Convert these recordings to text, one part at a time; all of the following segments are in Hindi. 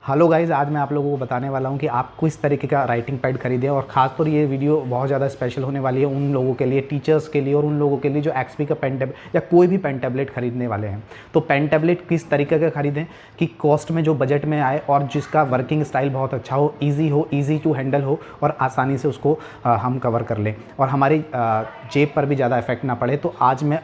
हेलो गाइस, आज मैं आप लोगों को बताने वाला हूं कि आप किस तरीके का राइटिंग पैड खरीदें। और ख़ासतौर ये वीडियो बहुत ज़्यादा स्पेशल होने वाली है उन लोगों के लिए, टीचर्स के लिए और उन लोगों के लिए जो एक्सपी का पेन टैबलेट या कोई भी पेन टैबलेट खरीदने वाले हैं। तो पेन टैबलेट किस तरीके का खरीदें कि कॉस्ट में जो बजट में आए और जिसका वर्किंग स्टाइल बहुत अच्छा हो, ईजी टू हैंडल हो और आसानी से उसको हम कवर कर लें और हमारी जेब पर भी ज़्यादा इफेक्ट ना पड़े। तो आज मैं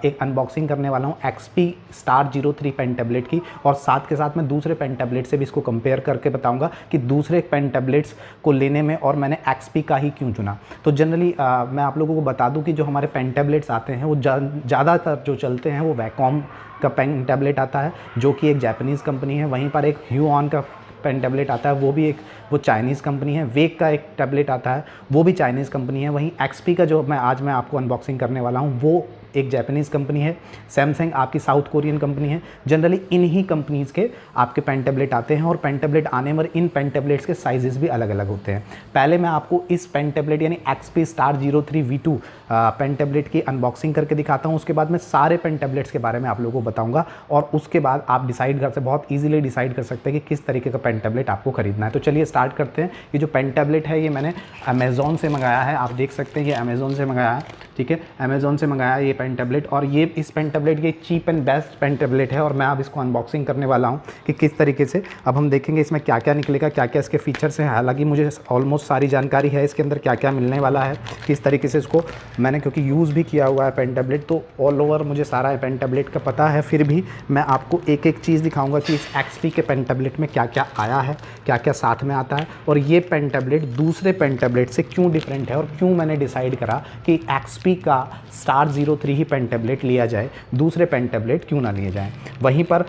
एक अनबॉक्सिंग करने वाला हूँ एक्सपी स्टार 03 पेन टैबलेट की, और साथ के साथ मैं दूसरे पेन टैबलेट से भी इसको कंपेयर करके बताऊंगा कि दूसरे पेन टैबलेट्स को लेने में और मैंने एक्सपी का ही क्यों चुना। तो जनरली मैं आप लोगों को बता दूं कि जो हमारे पेन टैबलेट्स आते हैं वो ज़्यादातर जो चलते हैं वो वैकॉम का पेन टैबलेट आता है जो कि एक जापानीज़ कंपनी है। वहीं पर एक ह्यूऑन का पेन टैबलेट आता है, वो चाइनीज़ कंपनी है। वेक का एक टैबलेट आता है, वो भी चाइनीज़ कंपनी है। वहीं एक्सपी का जो आज मैं आपको अनबॉक्सिंग करने वाला हूँ वो एक जापानीज़ कंपनी है। सैमसंग आपकी साउथ कोरियन कंपनी है। जनरली इन्हीं कंपनीज़ के आपके पेन टैबलेट आते हैं और पेन टैबलेट आने पर इन पेन टैबलेट्स के साइजेस भी अलग अलग होते हैं। पहले मैं आपको इस पेन टैबलेट यानी XP star 03 V2 pen tablet की अनबॉक्सिंग करके दिखाता हूँ। उसके बाद मैं सारे पेन टैबलेट्स के बारे में आप लोगों को बताऊँगा और उसके बाद आप बहुत ईजिली डिसाइड कर सकते हैं कि किस तरीके का पेन टैबलेट आपको खरीदना है। तो चलिए स्टार्ट करते हैं। ये जो पेन टैबलेट है ये मैंने अमेज़ॉन से मंगाया है। आप देख सकते हैं ये अमेज़ॉन से मंगाया है, ठीक है। अमेज़ॉन से मंगाया ये पेन टैबलेट, और ये इस पेन टैबलेट ये cheap and best pen tablet है। और मैं अब इसको अनबॉक्सिंग करने वाला हूँ कि किस तरीके से अब हम देखेंगे इसमें क्या क्या निकलेगा, क्या क्या इसके फीचर्स हैं। हालांकि मुझे ऑलमोस्ट सारी जानकारी है इसके अंदर क्या क्या मिलने वाला है, किस तरीके से इसको मैंने क्योंकि यूज़ भी किया हुआ है पेन टैबलेट, तो ऑल ओवर मुझे सारा पेन टैबलेट का पता है। फिर भी मैं आपको एक एक चीज़ दिखाऊँगा कि इस एक्सपी के पेन टैबलेट में क्या क्या आया है, क्या क्या साथ में आता है, और ये पेन टैबलेट दूसरे पेन टैबलेट से क्यों डिफरेंट है और क्यों मैंने डिसाइड करा कि एक्सपी का स्टार 03 ही पेन टैबलेट लिया जाए, दूसरे पेन टैबलेट क्यों ना लिए जाएं। वहीं पर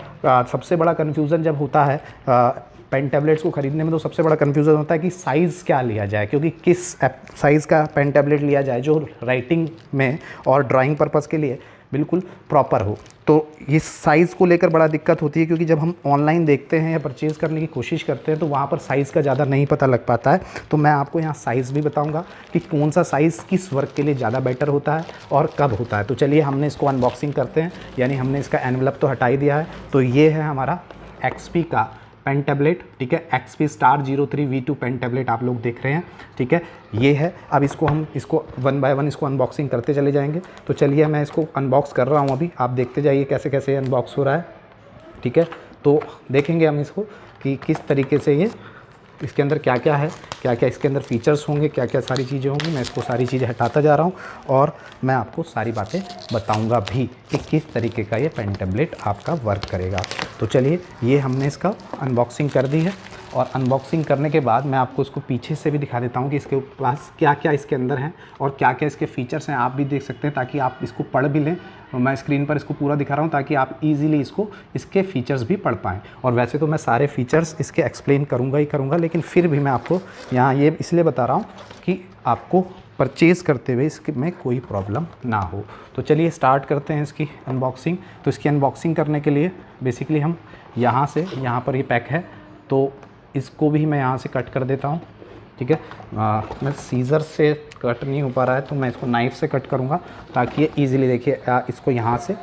सबसे बड़ा कन्फ्यूज़न जब होता है पेन टैबलेट्स को ख़रीदने में, तो सबसे बड़ा कन्फ्यूज़न होता है कि साइज़ क्या लिया जाए, क्योंकि किस साइज़ का पेन टैबलेट लिया जाए जो राइटिंग में और ड्राइंग पर्पज़ के लिए बिल्कुल प्रॉपर हो। तो ये साइज़ को लेकर बड़ा दिक्कत होती है, क्योंकि जब हम ऑनलाइन देखते हैं या परचेज़ करने की कोशिश करते हैं तो वहाँ पर साइज़ का ज़्यादा नहीं पता लग पाता है। तो मैं आपको यहाँ साइज़ भी बताऊँगा कि कौन सा साइज़ किस वर्क के लिए ज़्यादा बेटर होता है और कब होता है। तो चलिए हमने इसको अनबॉक्सिंग करते हैं, यानी हमने इसका एनवलप तो हटा ही दिया है। तो ये है हमारा एक्सपी का पेन टैबलेट, ठीक है। XP star 03 V2 pen tablet आप लोग देख रहे हैं, ठीक है। ये है। अब हम इसको वन बाय वन इसको अनबॉक्सिंग करते चले जाएंगे। तो चलिए मैं इसको अनबॉक्स कर रहा हूँ, अभी आप देखते जाइए कैसे कैसे अनबॉक्स हो रहा है, ठीक है। तो देखेंगे हम इसको कि किस तरीके से ये इसके अंदर क्या क्या है, क्या क्या इसके अंदर फीचर्स होंगे, क्या क्या सारी चीज़ें होंगी। मैं इसको सारी चीज़ें हटाता जा रहा हूँ और मैं आपको सारी बातें बताऊँगा भी कि किस तरीके का ये पेन टैबलेट आपका वर्क करेगा। तो चलिए ये हमने इसका अनबॉक्सिंग कर दी है, और अनबॉक्सिंग करने के बाद मैं आपको इसको पीछे से भी दिखा देता हूँ कि इसके पास क्या क्या इसके अंदर है और क्या क्या इसके फ़ीचर्स हैं। आप भी देख सकते हैं ताकि आप इसको पढ़ भी लें। मैं स्क्रीन पर इसको पूरा दिखा रहा हूँ ताकि आप इजीली इसके फ़ीचर्स भी पढ़ पाएँ। और वैसे तो मैं सारे फ़ीचर्स इसके एक्सप्लेन करूँगा ही करूँगा, लेकिन फिर भी मैं आपको यहाँ ये इसलिए बता रहा हूँ कि आपको परचेज़ करते हुए इसके में कोई प्रॉब्लम ना हो। तो चलिए स्टार्ट करते हैं इसकी अनबॉक्सिंग। तो इसकी अनबॉक्सिंग करने के लिए बेसिकली हम यहाँ पर ये पैक है, तो इसको भी मैं यहाँ से कट कर देता हूँ, ठीक है। मैं सीज़र से कट नहीं हो पा रहा है तो मैं इसको नाइफ़ से कट करूँगा ताकि ये ईज़िली, देखिए इसको यहाँ से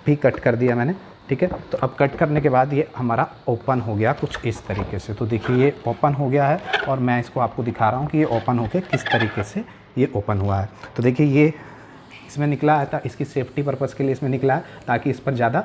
भी कट कर दिया मैंने, ठीक है। तो अब कट करने के बाद ये हमारा ओपन हो गया कुछ इस तरीके से। तो देखिए ये ओपन हो गया है और मैं इसको आपको दिखा रहा हूँ कि ये ओपन होकर किस तरीके से ये ओपन हुआ है। तो देखिए ये इसमें निकला है, इसकी सेफ्टी पर्पज़ के लिए इसमें निकला है ताकि इस पर ज़्यादा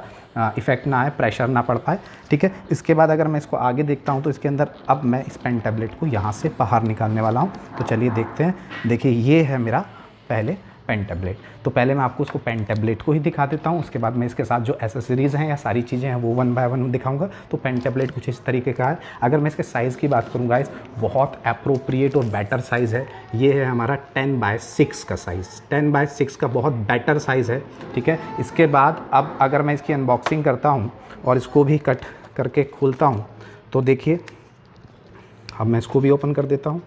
इफ़ेक्ट ना आए, प्रेशर ना पड़ पाए, ठीक है। इसके बाद अगर मैं इसको आगे देखता हूँ तो इसके अंदर अब मैं इस पेन टैबलेट को यहाँ से बाहर निकालने वाला हूँ। तो चलिए देखते हैं। देखिए ये है मेरा पहले पेन टैबलेट। तो पहले मैं आपको उसको पेन टैबलेट को ही दिखा देता हूँ, उसके बाद मैं इसके साथ जो एसेसरीज़ हैं या सारी चीज़ें हैं वो वन बाय वन दिखाऊंगा। तो पेन टैबलेट कुछ इस तरीके का है। अगर मैं इसके साइज़ की बात करूँ गाइस, बहुत अप्रोप्रिएट और बेटर साइज़ है। ये है हमारा 10/6 का साइज़, 10/6 का बहुत बेटर साइज़ है, ठीक है। इसके बाद अब अगर मैं इसकी अनबॉक्सिंग करता हूँ और इसको भी कट करके खोलता हूँ तो देखिए अब मैं इसको भी ओपन कर देता हूँ,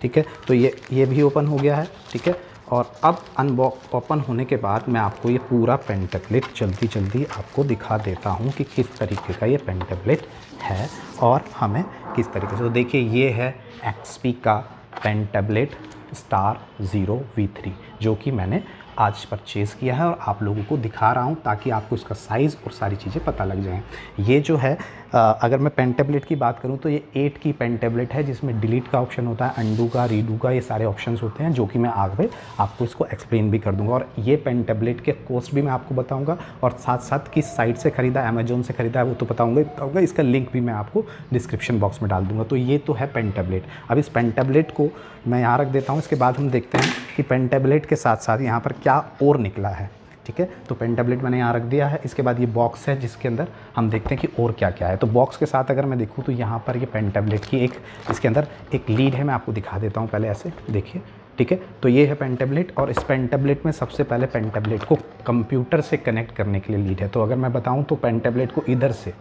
ठीक है। तो ये भी ओपन हो गया है, ठीक है। और अब ओपन होने के बाद मैं आपको ये पूरा पेन टैबलेट जल्दी आपको दिखा देता हूँ कि किस तरीके का ये पेन टैबलेट है और हमें किस तरीके से। तो देखिए ये है एक्सपी का पेन टैबलेट स्टार 0 V3 जो कि मैंने आज परचेज़ किया है और आप लोगों को दिखा रहा हूँ ताकि आपको इसका साइज़ और सारी चीज़ें पता लग जाएँ। ये जो है अगर मैं पेन टैबलेट की बात करूँ तो ये 8 की पेन टैबलेट है, जिसमें डिलीट का ऑप्शन होता है, अंडू का, रीडू का, ये सारे ऑप्शंस होते हैं, जो कि मैं आगे आपको इसको एक्सप्लेन भी कर दूँगा। और ये पेन टैबलेट के कॉस्ट भी मैं आपको बताऊँगा, और साथ साथ किस साइट से ख़रीदा, अमेज़ॉन से ख़रीदा है वो तो बताऊँगा, इसका लिंक भी मैं आपको डिस्क्रिप्शन बॉक्स में डाल दूँगा। तो ये तो है पेन टैबलेट। अब इस पेन टैबलेट को मैं यहाँ रख देता हूँ, इसके बाद हम देखते हैं कि पेन टैबलेट के साथ साथ यहाँ पर क्या और निकला है। ठीक है, तो पेन टैबलेट मैंने यहाँ रख दिया है। इसके बाद ये बॉक्स है जिसके अंदर हम देखते हैं कि और क्या क्या है। तो बॉक्स के साथ अगर मैं देखूँ तो यहाँ पर ये पेन टैबलेट की इसके अंदर एक लीड है, मैं आपको दिखा देता हूँ पहले, ऐसे देखिए। ठीक है, तो ये है पेन टैबलेट, और इस पेन टैबलेट में सबसे पहले पेन टैबलेट को कंप्यूटर से कनेक्ट करने के लिए लीड है। तो अगर मैं बताऊँ तो पेन टैबलेट को इधर से,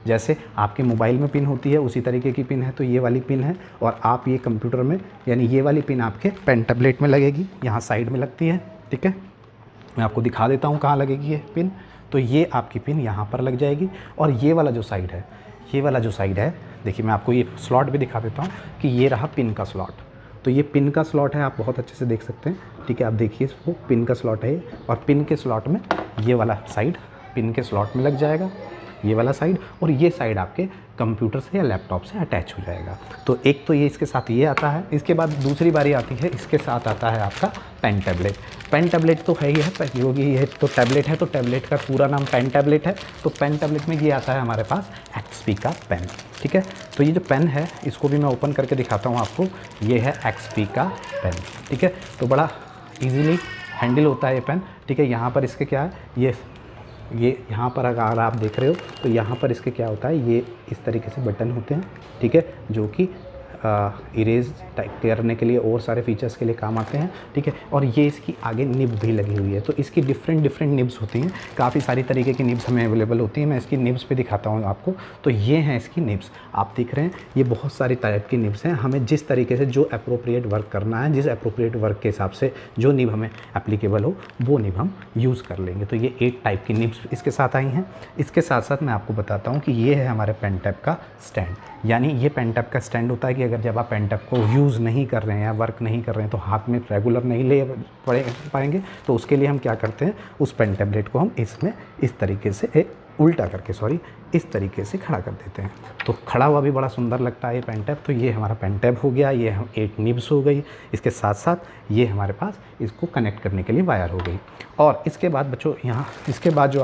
जैसे आपके मोबाइल में पिन होती है उसी तरीके की पिन है, तो ये वाली पिन है, और आप ये कंप्यूटर में, यानी ये वाली पिन आपके पेन टैबलेट में लगेगी, यहाँ साइड में लगती है। ठीक है, मैं आपको दिखा देता हूँ कहाँ लगेगी ये पिन। तो ये आपकी पिन यहाँ पर लग जाएगी, और ये वाला जो साइड है, ये वाला जो साइड है, देखिए मैं आपको ये स्लॉट भी दिखा देता हूँ कि ये रहा पिन का स्लॉट। तो ये पिन का स्लॉट है, आप बहुत अच्छे से देख सकते हैं। ठीक है, आप देखिए इसको, पिन का स्लॉट है, और पिन के स्लॉट में ये वाला साइड पिन के स्लॉट में लग जाएगा, ये वाला साइड, और ये साइड आपके कंप्यूटर से या लैपटॉप से अटैच हो जाएगा। तो एक तो ये इसके साथ ये आता है। इसके बाद दूसरी बारी आती है, इसके साथ आता है आपका पेन टैबलेट। पेन टैबलेट तो है ही है, क्योंकि ये तो टैबलेट है, तो टैबलेट का पूरा नाम पेन टैबलेट है। तो पेन टैबलेट में ये आता है हमारे पास एक्सपी का पेन। ठीक है, तो ये जो पेन है इसको भी मैं ओपन करके दिखाता हूँ आपको। ये है एक्सपी का पेन। ठीक है, तो बड़ा ईजीली हैंडल होता है ये पेन। ठीक है, यहाँ पर इसके क्या है, ये यहाँ पर अगर आप देख रहे हो तो यहाँ पर इसके क्या होता है, ये इस तरीके से बटन होते हैं। ठीक है, जो कि इरेज टाइप करने के लिए और सारे फीचर्स के लिए काम आते हैं। ठीक है, और ये इसकी आगे निब भी लगी हुई है। तो इसकी डिफरेंट निब्स होती हैं, काफ़ी सारी तरीके की निब्स हमें अवेलेबल होती हैं। मैं इसकी निब्स पे दिखाता हूँ आपको। तो ये हैं इसकी निब्स, आप देख रहे हैं, ये बहुत सारी टाइप की निब्स हैं। हमें जिस तरीके से जो अप्रोप्रिएट वर्क करना है, जिस अप्रोप्रिएट वर्क के हिसाब से जो निब हमें एप्लीकेबल हो वो निब हम यूज़ कर लेंगे। तो ये 8 टाइप की निब्स इसके साथ आई हैं। इसके साथ साथ मैं आपको बताता हूँ कि ये है हमारे पेन टैब का स्टैंड। यानी ये पेन टैब का स्टैंड होता है कि अगर जब आप पेन टैब को यूज़ नहीं कर रहे हैं या वर्क नहीं कर रहे हैं तो हाथ में रेगुलर नहीं ले पाएंगे, तो उसके लिए हम क्या करते हैं, उस पेन टैबलेट को हम इसमें इस तरीके से उल्टा करके इस तरीके से खड़ा कर देते हैं। तो खड़ा हुआ भी बड़ा सुंदर लगता है ये पेन टैब। तो ये हमारा पेन टैब हो गया, ये हम 8 निब्स हो गई। इसके साथ साथ ये हमारे पास इसको कनेक्ट करने के लिए वायर हो गई। और इसके बाद बच्चों यहाँ इसके बाद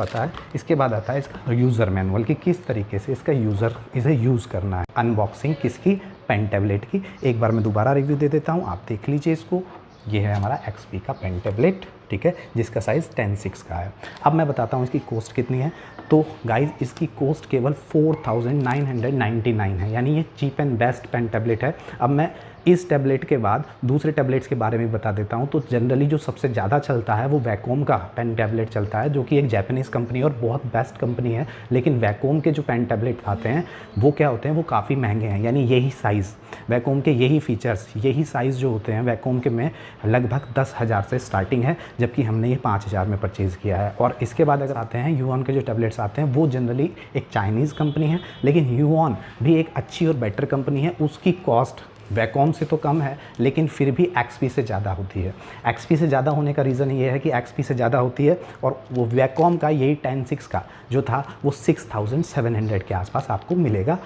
आता है इसका यूज़र मैनुअल कि किस तरीके से इसे यूज़ करना है। अनबॉक्सिंग किसकी, पेन टैबलेट की। एक बार मैं दोबारा रिव्यू दे देता हूँ, आप देख लीजिए इसको। ये है हमारा एक्सपी का पेन टैबलेट। ठीक है, जिसका साइज़ 10/6 का है। अब मैं बताता हूँ इसकी कॉस्ट कितनी है। तो गाइज़ इसकी कॉस्ट केवल 4999 है, यानी ये cheap and best pen tablet है। अब मैं इस टैबलेट के बाद दूसरे टैबलेट्स के बारे में बता देता हूँ। तो जनरली जो सबसे ज़्यादा चलता है वो वैकोम का पेन टैबलेट चलता है, जो कि एक जापानीज़ कंपनी और बहुत बेस्ट कंपनी है। लेकिन वैकोम के जो पेन टैबलेट आते हैं वो क्या होते हैं, वो काफ़ी महंगे हैं। यानी यही साइज़, वैकोम के यही फीचर्स, यही साइज़ जो होते हैं वैकोम के में लगभग 10,000 से स्टार्टिंग है, जबकि हमने ये 5,000 में परचेज़ किया है। और इसके बाद अगर आते हैं यूऑन के जो टैबलेट्स आते हैं वो जनरली एक चाइनीज़ कंपनी है, लेकिन यूऑन भी एक अच्छी और बेटर कंपनी है। उसकी कॉस्ट वैकोम से तो कम है, लेकिन फिर भी एक्सपी से ज़्यादा होती है। एक्सपी से ज़्यादा होने का रीज़न ये है कि एक्सपी से ज़्यादा होती है, और वो वैकोम का यही 10/6 का जो था वो 6700 के आसपास आपको मिलेगा।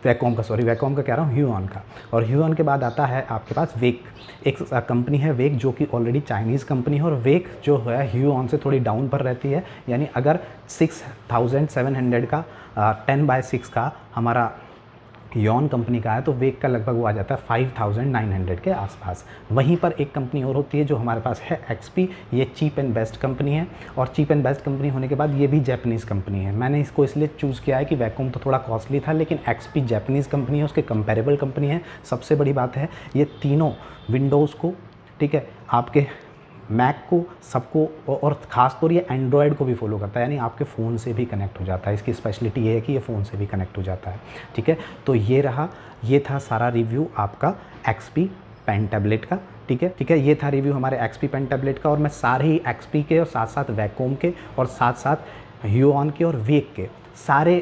वैकोम का कह रहा हूँ, ह्यूऑन का। और ह्यूऑन के बाद आता है आपके पास वेक, एक कंपनी है वेक, जो कि ऑलरेडी चाइनीज़ कंपनी है। और वेक जो है ह्यूऑन से थोड़ी डाउन पर रहती है। यानी अगर 6700 का 10/6 का हमारा ह्यूऑन कंपनी का है, तो वेक का लगभग वो आ जाता है 5900 के आसपास। वहीं पर एक कंपनी और होती है जो हमारे पास है एक्सपी। ये चीप एंड बेस्ट कंपनी है, और चीप एंड बेस्ट कंपनी होने के बाद ये भी जापानीज़ कंपनी है। मैंने इसको इसलिए चूज़ किया है कि वैकोम तो थोड़ा कॉस्टली था, लेकिन एक्सपी जापानीज़ कंपनी है, उसके कंपेरेबल कंपनी है। सबसे बड़ी बात है ये तीनों विंडोज़ को, ठीक है, आपके मैक को, सबको, और ख़ास तौर ये एंड्रॉयड को भी फॉलो करता है, यानी आपके फ़ोन से भी कनेक्ट हो जाता है। इसकी स्पेशलिटी ये है कि ये फ़ोन से भी कनेक्ट हो जाता है। ठीक है, तो ये था सारा रिव्यू आपका एक्सपी पेन टैबलेट का। ठीक है, ये था रिव्यू हमारे एक्सपी पेन टैबलेट का। और मैं सारे ही एक्सपी के और साथ साथ वैकोम के और साथ साथ ह्यूऑन के और वेक के सारे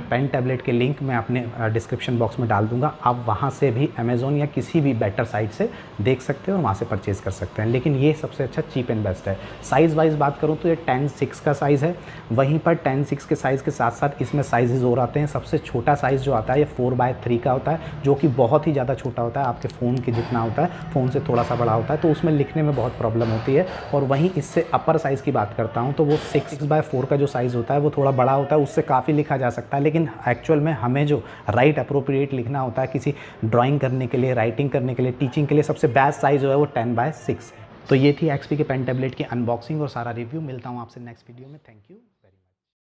पेन टैबलेट के लिंक मैं अपने डिस्क्रिप्शन बॉक्स में डाल दूंगा। आप वहाँ से भी अमेज़ॉन या किसी भी बेटर साइट से देख सकते हैं और वहाँ से परचेज़ कर सकते हैं। लेकिन ये सबसे अच्छा चीप एंड बेस्ट है। साइज़ वाइज बात करूँ तो ये 10/6 का साइज़ है। वहीं पर 10/6 के साइज़ के साथ साथ इसमें साइज़ और आते हैं। सबसे छोटा साइज़ जो आता है ये 4/3 का होता है, जो कि बहुत ही ज़्यादा छोटा होता है, आपके फ़ोन के जितना होता है, फ़ोन से थोड़ा सा बड़ा होता है, तो उसमें लिखने में बहुत प्रॉब्लम होती है। और वहीं इससे अपर साइज़ की बात करता हूँ तो वो 6/4 का जो साइज़ होता है वो थोड़ा बड़ा होता है, उससे काफ़ी लिखा जा सकता है। लेकिन एक्चुअल में हमें जो राइट अप्रोप्रिएट लिखना होता है किसी ड्राइंग करने के लिए, राइटिंग करने के लिए, टीचिंग के लिए, सबसे बेस्ट साइज़ जो है वो 10/6 है। तो ये थी एक्सपी के पेन टैबलेट की अनबॉक्सिंग और सारा रिव्यू। मिलता हूँ आपसे नेक्स्ट वीडियो में। Thank you.